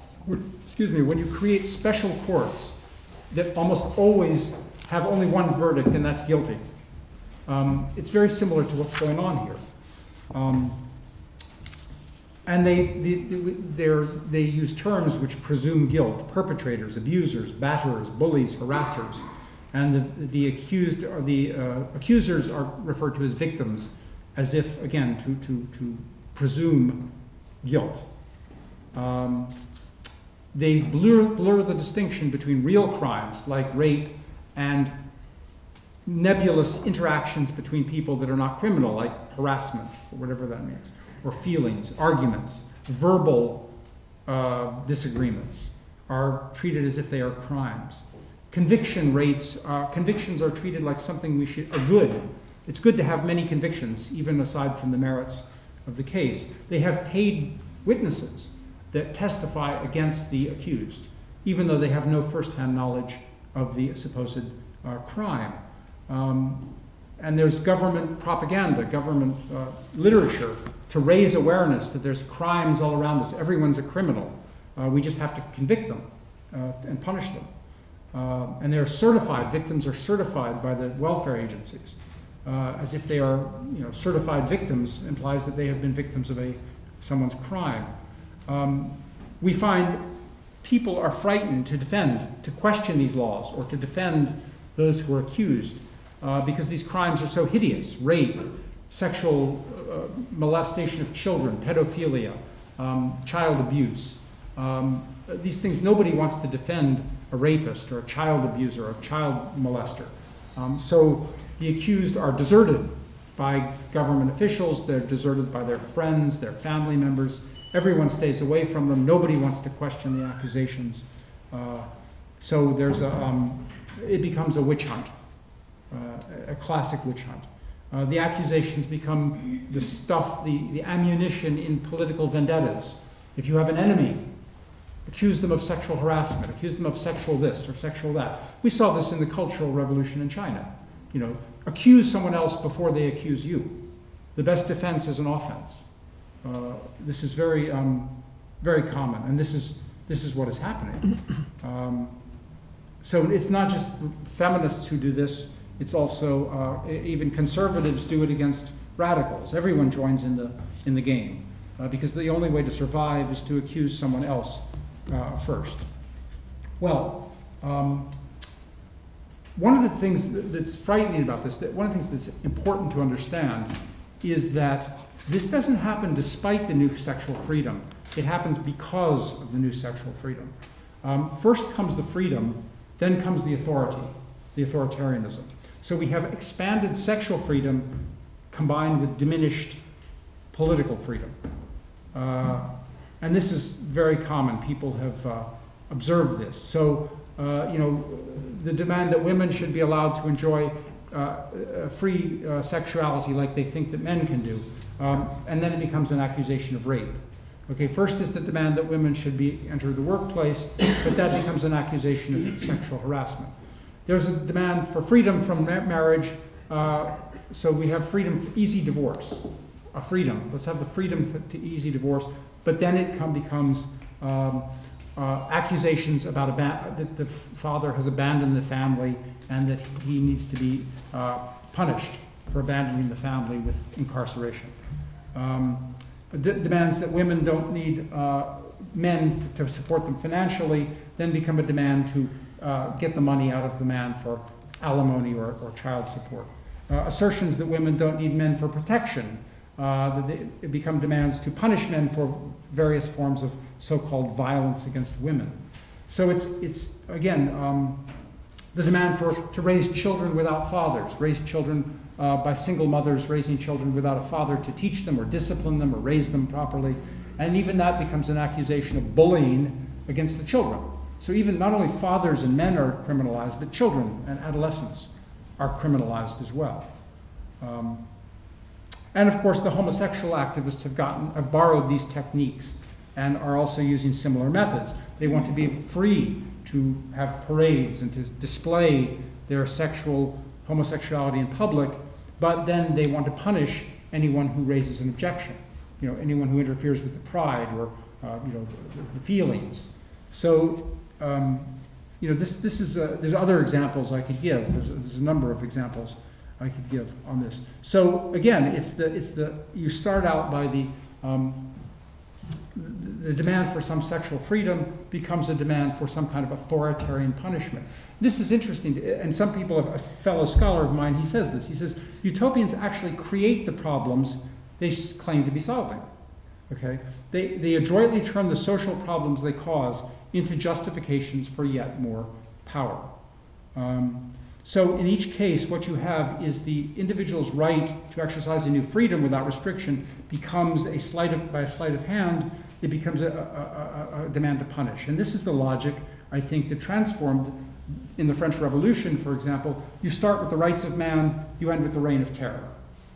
Excuse me. When you create special courts that almost always have only one verdict, and that's guilty. It's very similar to what's going on here. And they use terms which presume guilt: perpetrators, abusers, batterers, bullies, harassers, and the accused or the accusers are referred to as victims, as if, again, to presume guilt. They blur the distinction between real crimes like rape and nebulous interactions between people that are not criminal, like harassment, or whatever that means, or feelings, arguments. Verbal disagreements are treated as if they are crimes. Conviction rates, convictions are treated like something are good. It's good to have many convictions, even aside from the merits of the case. They have paid witnesses that testify against the accused, even though they have no first-hand knowledge of the supposed crime. And there's government propaganda, government literature to raise awareness that there's crimes all around us. Everyone's a criminal. We just have to convict them and punish them. And they're certified, victims are certified by the welfare agencies, as if they are, certified victims implies that they have been victims of someone's crime. We find people are frightened to question these laws or to defend those who are accused because these crimes are so hideous: rape, sexual molestation of children, pedophilia, child abuse. These things, nobody wants to defend a rapist or a child abuser or a child molester. So the accused are deserted by government officials, they're deserted by their friends, their family members. Everyone stays away from them. Nobody wants to question the accusations. So there's it becomes a witch hunt, a classic witch hunt. The accusations become the stuff, the ammunition in political vendettas. If you have an enemy, accuse them of sexual harassment, accuse them of sexual this or sexual that. We saw this in the Cultural Revolution in China. You know, accuse someone else before they accuse you. The best defense is an offense. This is very, very common, and this is what is happening. So it's not just feminists who do this, it's also even conservatives do it against radicals. Everyone joins in the game because the only way to survive is to accuse someone else first. Well, one of the things that's frightening about this, one of the things that's important to understand is that this doesn't happen despite the new sexual freedom. It happens because of the new sexual freedom. First comes the freedom, then comes the authority, the authoritarianism. So we have expanded sexual freedom combined with diminished political freedom. And this is very common. People have observed this. So, you know, the demand that women should be allowed to enjoy free sexuality like they think that men can do. And then it becomes an accusation of rape. Okay, first is the demand that women should enter the workplace, but that becomes an accusation of sexual harassment. There's a demand for freedom from marriage, so we have freedom for easy divorce, a freedom. Let's have the freedom to easy divorce, but then it becomes accusations about that the father has abandoned the family and that he needs to be punished for abandoning the family with incarceration. Demands that women don't need men to support them financially then become a demand to get the money out of the man for alimony or child support. Assertions that women don't need men for protection, it become demands to punish men for various forms of so-called violence against women. So it's again, the demand to raise children without fathers, raise children by single mothers raising children without a father to teach them or discipline them or raise them properly. And even that becomes an accusation of bullying against the children. So even not only fathers and men are criminalized, but children and adolescents are criminalized as well. And of course, the homosexual activists have borrowed these techniques and are also using similar methods. They want to be free to have parades and to display their homosexuality in public, but then they want to punish anyone who raises an objection, you know, anyone who interferes with the pride or you know, the feelings. So you know, this is there's other examples I could give. There's a number of examples I could give on this. So again, you start out by the demand for some sexual freedom becomes a demand for some kind of authoritarian punishment. This is interesting, and some people, a fellow scholar of mine, he says this. He says, utopians actually create the problems they claim to be solving. Okay? They adroitly turn the social problems they cause into justifications for yet more power. So in each case, what you have is the individual's right to exercise a new freedom without restriction becomes by a sleight of hand, it becomes a demand to punish. And this is the logic, I think, that transformed in the French Revolution, for example. You start with the rights of man, you end with the reign of terror.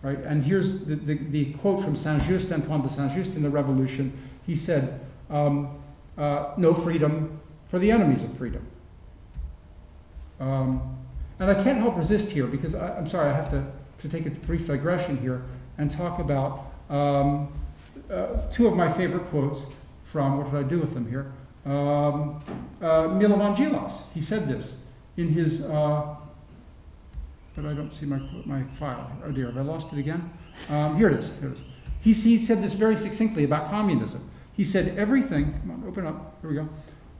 Right? And here's the quote from Saint-Just, Antoine de Saint-Just in the Revolution. He said, no freedom for the enemies of freedom. And I can't help resist here because I'm sorry, I have to take a brief digression here and talk about two of my favorite quotes from, what did I do with them here? Milovan. He said this in his, but I don't see my file. Oh dear, have I lost it again? Here it is. He said this very succinctly about communism. He said everything, come on, open up, here we go.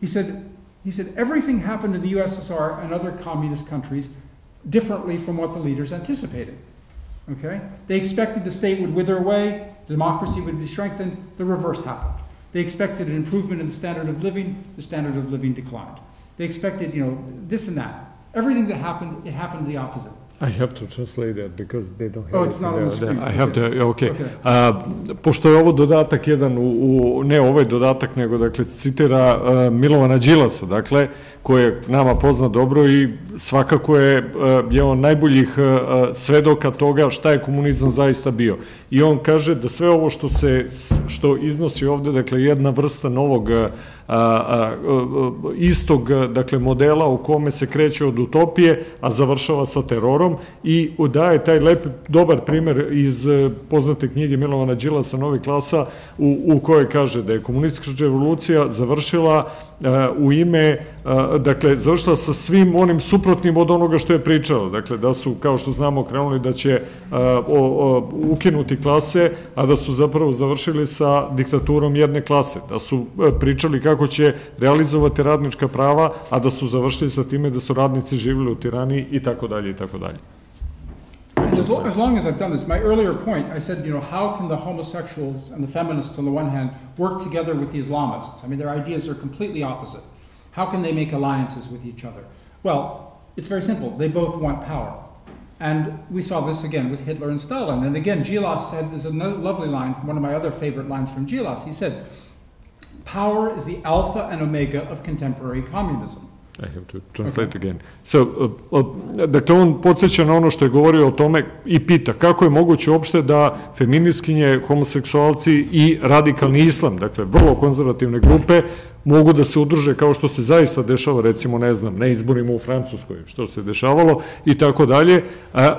He said everything happened in the USSR and other communist countries differently from what the leaders anticipated. Okay? They expected the state would wither away, democracy would be strengthened, the reverse happened. They expected an improvement in the standard of living declined. They expected, you know, this and that. Everything that happened, it happened the opposite. I have to translate that because they don't have Oh, it's not on the screen. I have to, okay. Pošto je ovo dodatak jedan, ne ovaj dodatak, nego, dakle, citira Milovana Đilasa, dakle, koji je nama poznat dobro i svakako je on najboljih svedoka toga šta je komunizam zaista bio. I on kaže da sve ovo što iznosi ovde, dakle, jedna vrsta novog istog, dakle, modela u kome se kreće od utopije, a završava sa terorom i daje taj dobar primer iz poznate knjige Milovana Đilasa Novi klasa u kojoj kaže da je komunistička revolucija završila u ime, dakle, završila sa svim onim suprotnim od onoga što je pričalo. Dakle, da su, kao što znamo, krenuli da će ukinuti klase, a da su zapravo završili sa diktaturom jedne klase. Da su pričali kako će realizovati radnička prava, a da su završili sa time da su radnici živjeli u tiraniji i tako dalje i tako dalje. And as long as I've done this, my earlier point, I said, you know, how can the homosexuals and the feminists on the one hand work together with the Islamists? I mean, their ideas are completely opposite. How can they make alliances with each other? Well, it's very simple. They both want power. And we saw this again with Hitler and Stalin. And again, Gilas said, there's another lovely line, one of my other favorite lines from Gilas. He said, power is the alpha and omega of contemporary communism. I have to translate again. So, dakle, on podsjeća na ono što je govorio o tome i pita kako je moguće uopšte da feministkinje, homoseksualci i radikalni islam, dakle, vrlo konzervativne grupe, mogu da se udruže kao što se zaista dešava, recimo, ne znam, na izborima u Francuskoj, što se dešavalo i tako dalje,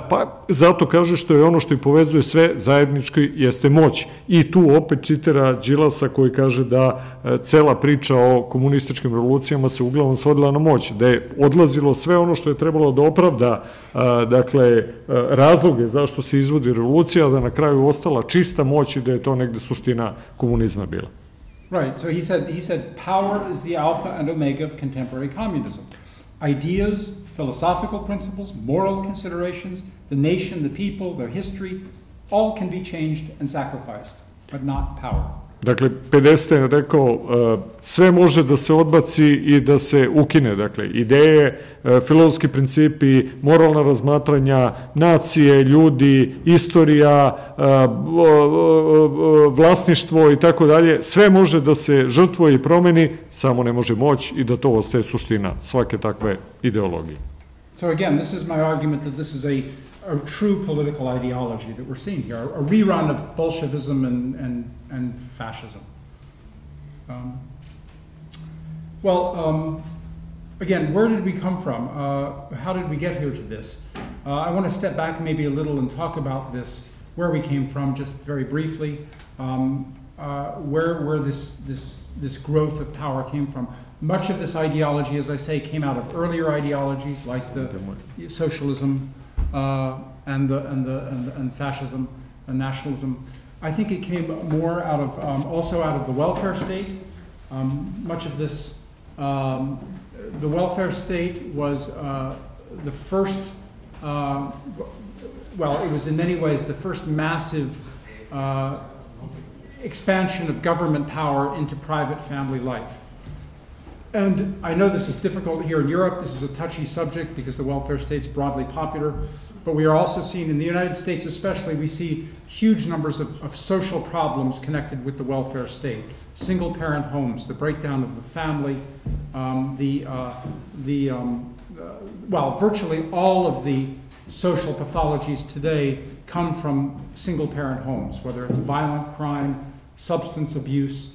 pa zato kaže što je ono što i povezuje sve zajednički jeste moć. I tu opet citira Đilasa koji kaže da cela priča o komunističkim revolucijama se uglavnom svodila na moć, da je odlazilo sve ono što je trebalo da opravda, dakle, razloge zašto se izvodi revolucija, da na kraju ostala čista moć i da je to negde suština komunizma bila. Right, so he said power is the alpha and omega of contemporary communism. Ideas, philosophical principles, moral considerations, the nation, the people, their history, all can be changed and sacrificed, but not power. Dakle, 50. je rekao, sve može da se odbaci i da se ukine. Dakle, ideje, filozofski principi, moralna razmatranja, nacije, ljudi, istorija, vlasništvo i tako dalje, sve može da se žrtvuje i promeni, samo ne može moć i da to ostaje suština svake takve ideologije. So again, this is my argument that this is a true political ideology that we're seeing here, a rerun of Bolshevism and fascism. Again, where did we come from? How did we get here to this? I want to step back maybe a little and talk about this, where we came from, just very briefly, where this growth of power came from. Much of this ideology, as I say, came out of earlier ideologies like the socialism, and fascism and nationalism. I think it came more out of also out of the welfare state. Much of this, the welfare state was the first. It was in many ways the first massive expansion of government power into private family life. And I know this is difficult here in Europe. This is a touchy subject because the welfare state's broadly popular. But we are also seeing, in the United States especially, we see huge numbers of social problems connected with the welfare state. Single-parent homes, the breakdown of the family, virtually all of the social pathologies today come from single-parent homes, whether it's violent crime, substance abuse,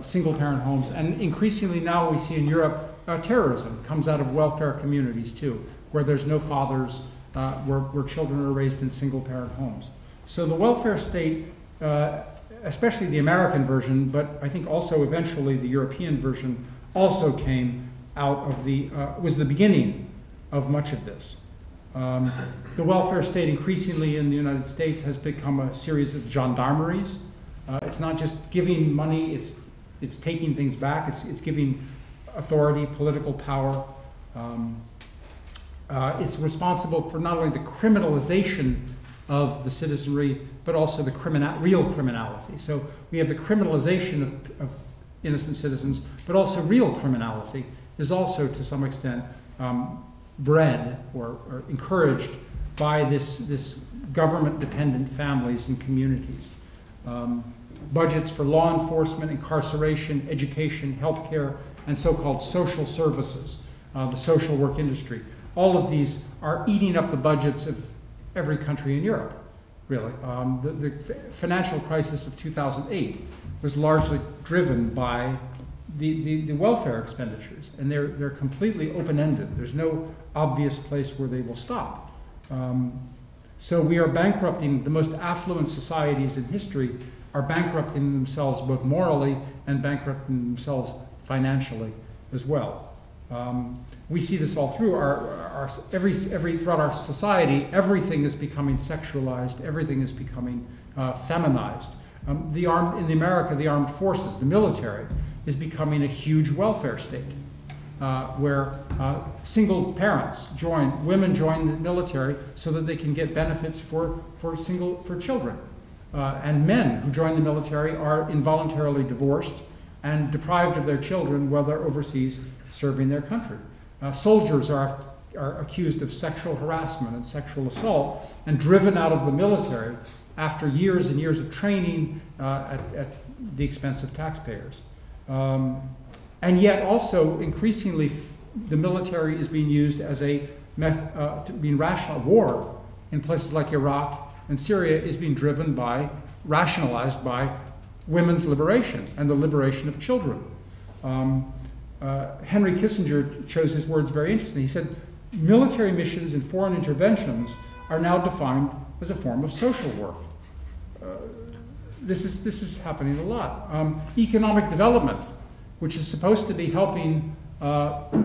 single-parent homes, and increasingly now we see in Europe terrorism comes out of welfare communities too, where there's no fathers, where children are raised in single-parent homes. So the welfare state, especially the American version, but I think also eventually the European version, also came out of was the beginning of much of this. The welfare state increasingly in the United States has become a series of gendarmeries. It's not just giving money, it's taking things back, it's giving authority, political power. It's responsible for not only the criminalization of the citizenry, but also the real criminality. So we have the criminalization of innocent citizens, but also real criminality. is also to some extent bred or encouraged by this government-dependent families and communities. Budgets for law enforcement, incarceration, education, healthcare, and so-called social services, the social work industry. All of these are eating up the budgets of every country in Europe, really. The financial crisis of 2008 was largely driven by the welfare expenditures, and they're completely open-ended. There's no obvious place where they will stop. So we are bankrupting the most affluent societies in history, are bankrupting themselves both morally and bankrupting themselves financially as well. We see this all through throughout our society. Everything is becoming sexualized. Everything is becoming feminized. In America, the armed forces, the military, is becoming a huge welfare state, where single parents women join the military so that they can get benefits for children. And men who join the military are involuntarily divorced and deprived of their children while they're overseas serving their country. Soldiers are accused of sexual harassment and sexual assault and driven out of the military after years and years of training at the expense of taxpayers. And yet also increasingly the military is being used as being rational. War in places like Iraq and Syria is being rationalized by women's liberation and the liberation of children. Henry Kissinger chose his words very interestingly. He said, military missions and foreign interventions are now defined as a form of social work. This is happening a lot. Economic development, which is supposed to be helping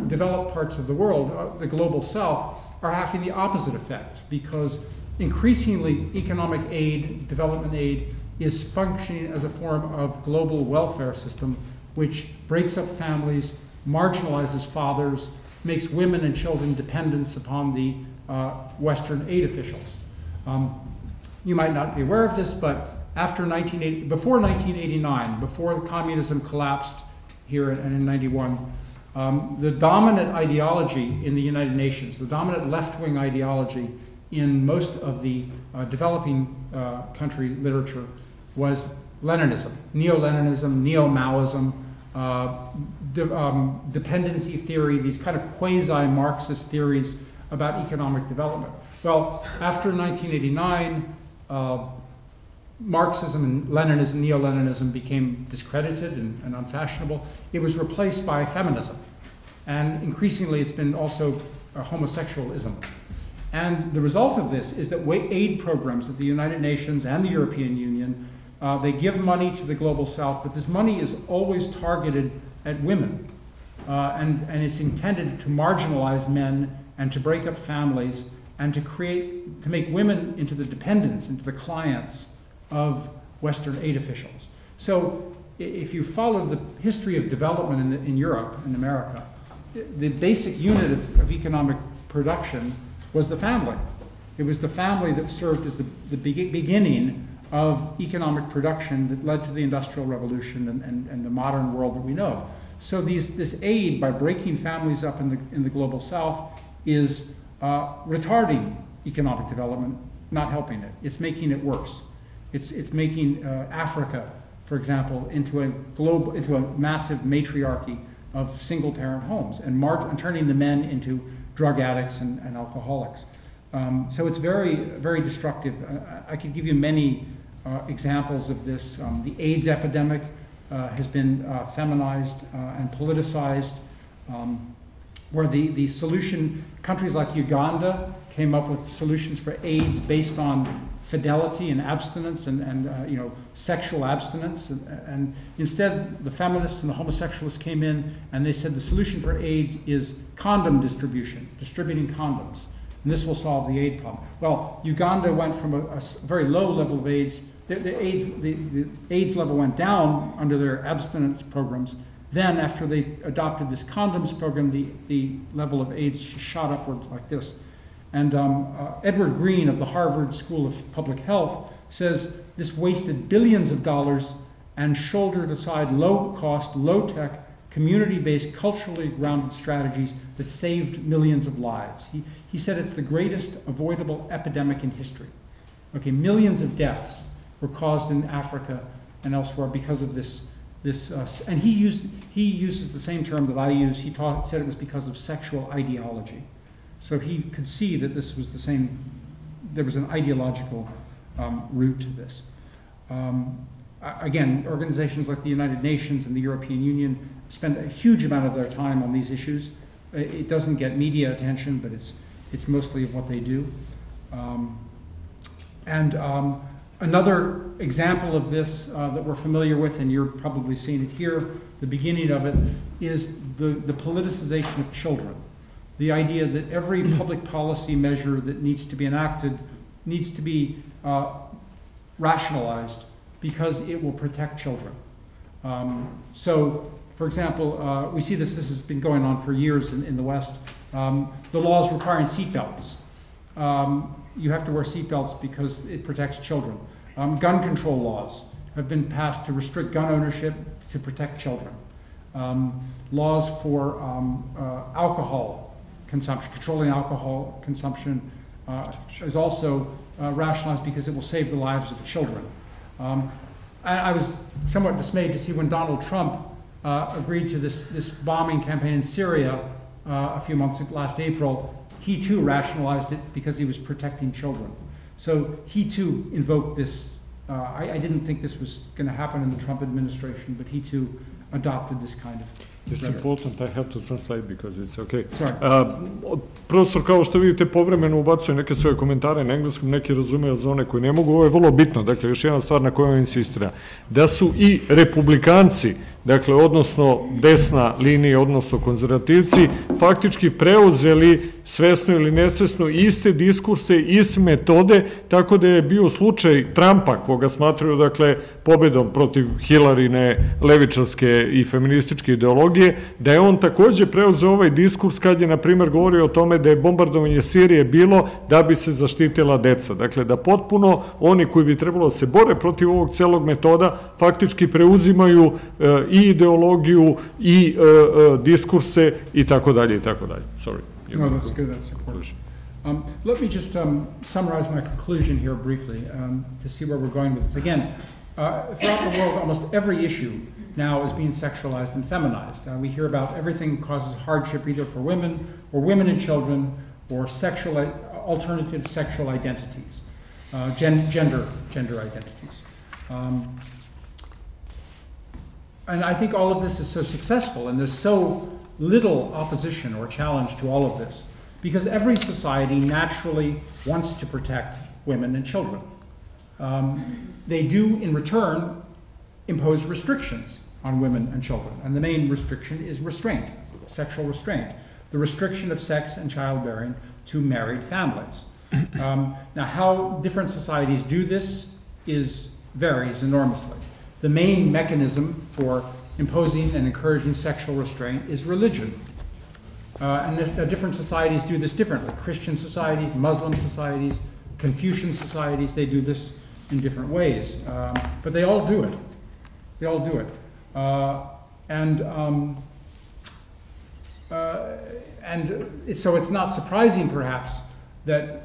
developed parts of the world, the global south, are having the opposite effect, because increasingly economic aid, development aid, is functioning as a form of global welfare system which breaks up families, marginalizes fathers, makes women and children dependent upon the Western aid officials. You might not be aware of this, but before 1989, before communism collapsed here and in 91, the dominant ideology in the United Nations, the dominant left-wing ideology in most of the developing country literature was Leninism, Neo-Leninism, Neo-Maoism, dependency theory, these kind of quasi-Marxist theories about economic development. Well, after 1989, Marxism and Leninism, Neo-Leninism became discredited and unfashionable. It was replaced by feminism. And increasingly, it's been also homosexualism. And the result of this is that aid programs at the United Nations and the European Union, they give money to the global south, but this money is always targeted at women. And it's intended to marginalize men and to break up families and to make women into the dependents, into the clients of Western aid officials. So if you follow the history of development in Europe and America, the basic unit of economic production was the family. It was the family that served as the beginning of economic production that led to the Industrial Revolution and the modern world that we know of. So this aid, by breaking families up in the global south, is retarding economic development, not helping it. It's making it worse. It's making Africa, for example, into a massive matriarchy of single-parent homes and turning the men into drug addicts and alcoholics. So it's very, very destructive. I could give you many examples of this. The AIDS epidemic has been feminized and politicized, where the solution, countries like Uganda came up with solutions for AIDS based on fidelity and abstinence and sexual abstinence. And instead, the feminists and the homosexuals came in and they said the solution for AIDS is condom distribution, distributing condoms. And this will solve the AIDS problem. Well, Uganda went from a very low level of AIDS. The AIDS level went down under their abstinence programs. Then, after they adopted this condoms program, the level of AIDS shot upward like this. And Edward Green of the Harvard School of Public Health says this wasted billions of dollars and shouldered aside low-cost, low-tech, community-based, culturally grounded strategies that saved millions of lives. He said it's the greatest avoidable epidemic in history. Okay, millions of deaths were caused in Africa and elsewhere because of this. And he uses the same term that I use. He said it was because of sexual ideology. So he could see that this was the same. There was an ideological root to this. Again, organizations like the United Nations and the European Union spend a huge amount of their time on these issues. It doesn't get media attention, but it's mostly what they do. Another example of this that we're familiar with, and you're probably seeing it here, the beginning of it, is the politicization of children. The idea that every public policy measure that needs to be enacted needs to be rationalized because it will protect children. So, for example, we see this has been going on for years in the West. The laws requiring seatbelts. You have to wear seatbelts because it protects children. Gun control laws have been passed to restrict gun ownership to protect children. Laws for alcohol consumption, controlling alcohol consumption is also rationalized because it will save the lives of children. I was somewhat dismayed to see when Donald Trump agreed to this bombing campaign in Syria a few months last April. He too rationalized it because he was protecting children. So he too invoked this. I didn't think this was going to happen in the Trump administration, but he too adopted this kind of. It's important, I have to translate because it's okay. Sorry. Profesor, kao što vidite, povremeno ubacuje neke svoje komentare na engleskom, neki razumeju za one koji ne mogu. Ovo je vrlo bitno, dakle, još jedna stvar na kojoj on insistira. Da su i republikanci, dakle, odnosno desna linija, odnosno konzervativci, faktički preuzeli svesno ili nesvesno iste diskurse, iste metode, tako da je bio slučaj Trumpa, koga smatraju, dakle, pobedom protiv Hilarine levičarske i feminističke ideologije, da je on takođe preuzeo ovaj diskurs kad je, na primjer, govorio o tome da je bombardovanje Sirije bilo da bi se zaštitila deca. Dakle, da potpuno oni koji bi trebalo da se bore protiv ovog celog metoda faktički preuzimaju i ideologiju i diskurse i tako dalje i tako dalje. Sorry. No, that's good. That's important. Let me just summarize my conclusion here briefly to see where we're going with this. Again, throughout the world, almost every issue now is being sexualized and feminized. We hear about everything causes hardship either for women or women and children or alternative sexual identities, gender identities. And I think all of this is so successful, and there's so little opposition or challenge to all of this, because every society naturally wants to protect women and children. They do, in return, impose restrictions on women and children, and the main restriction is restraint, sexual restraint, the restriction of sex and childbearing to married families. Now, how different societies do this varies enormously. The main mechanism for imposing and encouraging sexual restraint is religion. And different societies do this differently. Christian societies, Muslim societies, Confucian societies, they do this in different ways. But they all do it. They all do it. So it's not surprising, perhaps, that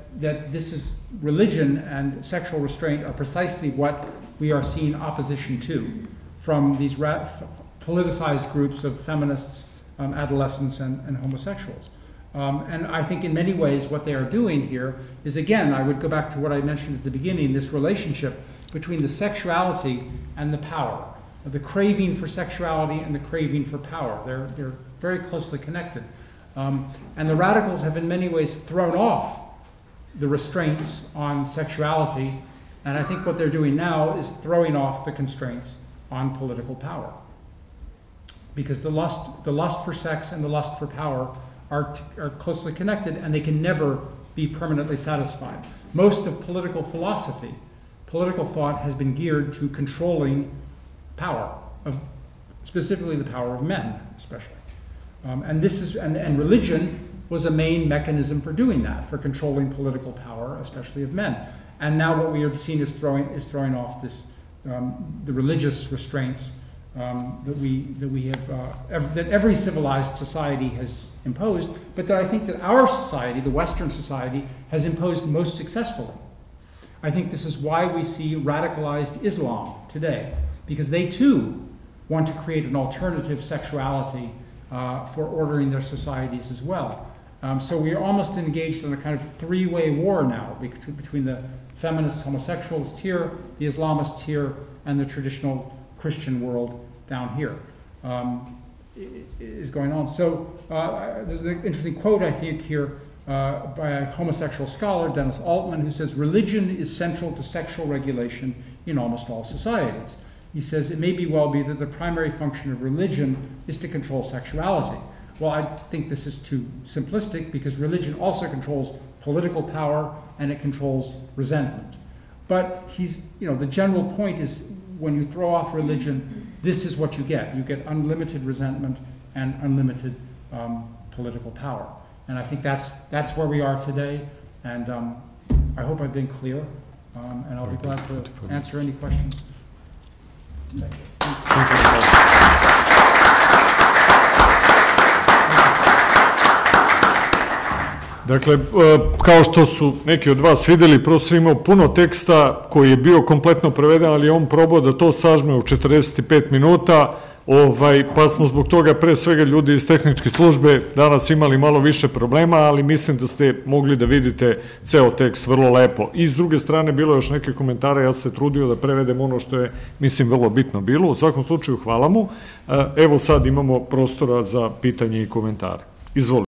this is religion and sexual restraint are precisely what we are seeing opposition to from these politicized groups of feminists, adolescents, and homosexuals. And I think in many ways what they are doing here is, again, I would go back to what I mentioned at the beginning, this relationship between the sexuality and the power, the craving for sexuality and the craving for power. They're very closely connected. And the radicals have in many ways thrown off the restraints on sexuality, and I think what they're doing now is throwing off the constraints on political power. Because the lust for sex and the lust for power are closely connected, and they can never be permanently satisfied. Most of political philosophy, political thought, has been geared to controlling power, specifically the power of men, especially. And religion was a main mechanism for doing that, for controlling political power, especially of men. And now what we are seeing is throwing off this, the religious restraints that every civilized society has imposed, but that I think that our society, the Western society, has imposed most successfully. I think this is why we see radicalized Islam today, because they too want to create an alternative sexuality for ordering their societies as well. So we are almost engaged in a kind of three-way war now between the feminist homosexuals here, the Islamists here, and the traditional Christian world down here is going on. So there's an interesting quote, I think, here by a homosexual scholar, Dennis Altman, who says, "Religion is central to sexual regulation in almost all societies." He says, "It may well be that the primary function of religion is to control sexuality." Well, I think this is too simplistic, because religion also controls political power and it controls resentment. But the general point is, when you throw off religion, this is what you get. You get unlimited resentment and unlimited political power. And I think that's where we are today. And I hope I've been clear. And I'll be glad to answer any questions. Thank you. Dakle, kao što su neki od vas videli, profesor imao puno teksta koji je bio kompletno preveden, ali je on probao da to sažme u 45 minuta, pa smo zbog toga, pre svega ljudi iz tehničke službe, danas imali malo više problema, ali mislim da ste mogli da vidite ceo tekst vrlo lepo. I s druge strane, bilo je još neke komentare, ja sam se trudio da prevedem ono što je, mislim, vrlo bitno bilo. U svakom slučaju, hvala mu. Evo sad imamo prostora za pitanje i komentare. Izvolite.